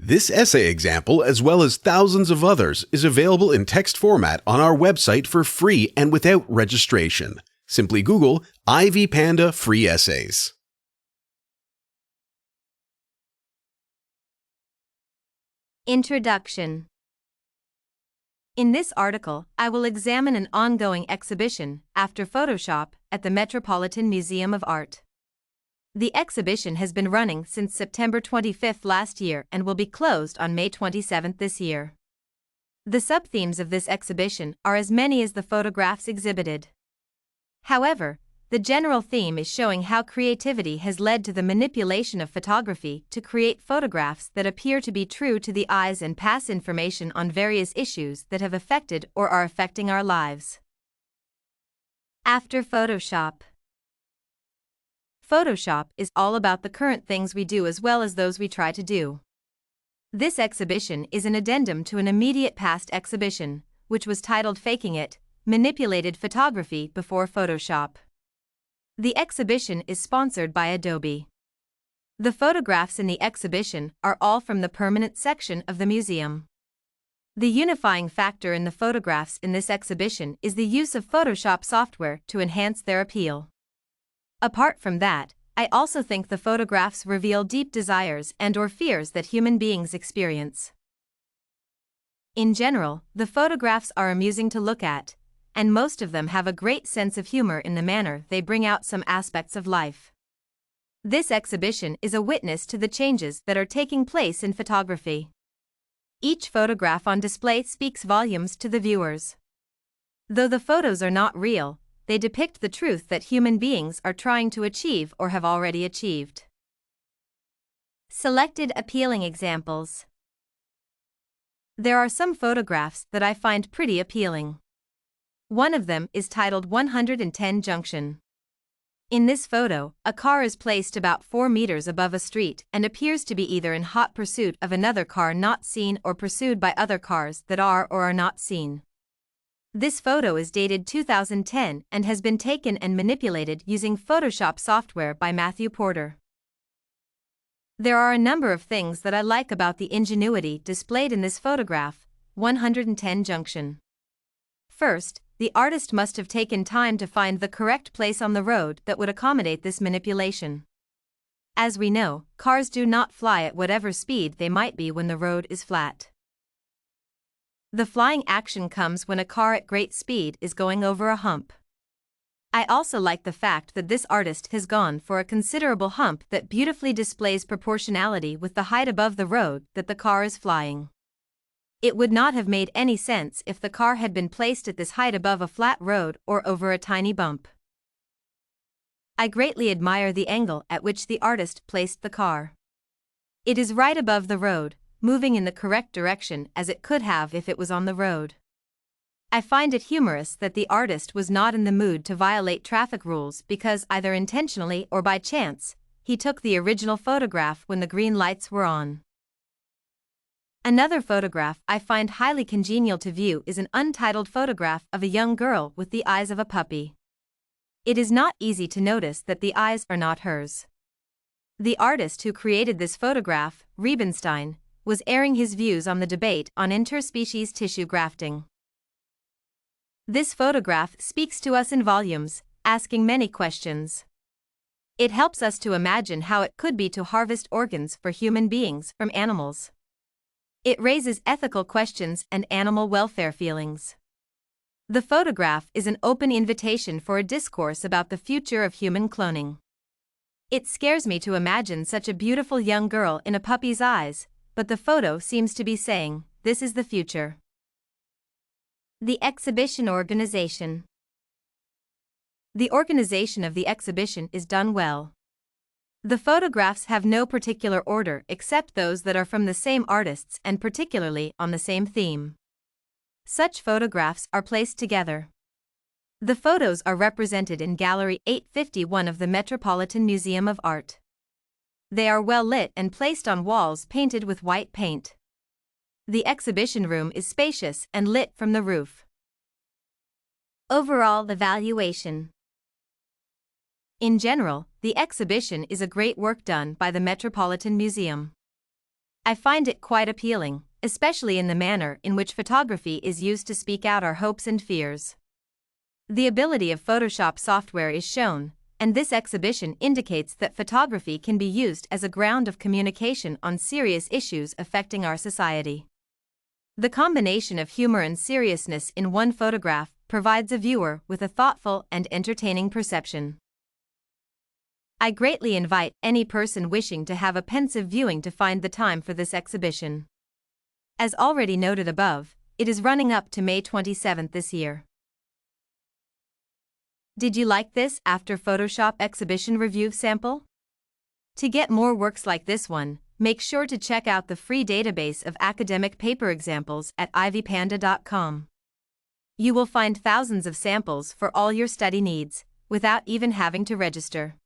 This essay example, as well as thousands of others, is available in text format on our website for free and without registration. Simply Google Ivy Panda Free Essays. Introduction. In this article, I will examine an ongoing exhibition, After Photoshop, at the Metropolitan Museum of Art. The exhibition has been running since September 25 last year and will be closed on May 27 this year. The sub-themes of this exhibition are as many as the photographs exhibited. However, the general theme is showing how creativity has led to the manipulation of photography to create photographs that appear to be true to the eyes and pass information on various issues that have affected or are affecting our lives. After Photoshop. Photoshop is all about the current things we do as well as those we try to do. This exhibition is an addendum to an immediate past exhibition, which was titled Faking It, Manipulated Photography Before Photoshop. The exhibition is sponsored by Adobe. The photographs in the exhibition are all from the permanent section of the museum. The unifying factor in the photographs in this exhibition is the use of Photoshop software to enhance their appeal. Apart from that, I also think the photographs reveal deep desires and/or fears that human beings experience. In general, the photographs are amusing to look at, and most of them have a great sense of humor in the manner they bring out some aspects of life. This exhibition is a witness to the changes that are taking place in photography. Each photograph on display speaks volumes to the viewers. Though the photos are not real, they depict the truth that human beings are trying to achieve or have already achieved. Selected appealing examples. There are some photographs that I find pretty appealing. One of them is titled 110 Junction. In this photo, a car is placed about 4 meters above a street and appears to be either in hot pursuit of another car not seen or pursued by other cars that are or are not seen. This photo is dated 2010 and has been taken and manipulated using Photoshop software by Matthew Porter. There are a number of things that I like about the ingenuity displayed in this photograph, 110 Junction. First, the artist must have taken time to find the correct place on the road that would accommodate this manipulation. As we know, cars do not fly at whatever speed they might be when the road is flat. The flying action comes when a car at great speed is going over a hump. I also like the fact that this artist has gone for a considerable hump that beautifully displays proportionality with the height above the road that the car is flying. It would not have made any sense if the car had been placed at this height above a flat road or over a tiny bump. I greatly admire the angle at which the artist placed the car. It is right above the road, moving in the correct direction as it could have if it was on the road. I find it humorous that the artist was not in the mood to violate traffic rules because either intentionally or by chance, he took the original photograph when the green lights were on. Another photograph I find highly congenial to view is an untitled photograph of a young girl with the eyes of a puppy. It is not easy to notice that the eyes are not hers. The artist who created this photograph, Riebenstein, was airing his views on the debate on interspecies tissue grafting. This photograph speaks to us in volumes, asking many questions. It helps us to imagine how it could be to harvest organs for human beings from animals. It raises ethical questions and animal welfare feelings. The photograph is an open invitation for a discourse about the future of human cloning. It scares me to imagine such a beautiful young girl in a puppy's eyes, but the photo seems to be saying, this is the future. The exhibition organization. The organization of the exhibition is done well. The photographs have no particular order except those that are from the same artists and particularly on the same theme. Such photographs are placed together. The photos are represented in Gallery 851 of the Metropolitan Museum of Art. They are well lit and placed on walls painted with white paint. The exhibition room is spacious and lit from the roof. Overall evaluation. In general, the exhibition is a great work done by the Metropolitan Museum. I find it quite appealing, especially in the manner in which photography is used to speak out our hopes and fears. The ability of Photoshop software is shown, and this exhibition indicates that photography can be used as a ground of communication on serious issues affecting our society. The combination of humor and seriousness in one photograph provides a viewer with a thoughtful and entertaining perception. I greatly invite any person wishing to have a pensive viewing to find the time for this exhibition. As already noted above, it is running up to May 27 this year. Did you like this After Photoshop exhibition review sample? To get more works like this one, make sure to check out the free database of academic paper examples at ivypanda.com. You will find thousands of samples for all your study needs, without even having to register.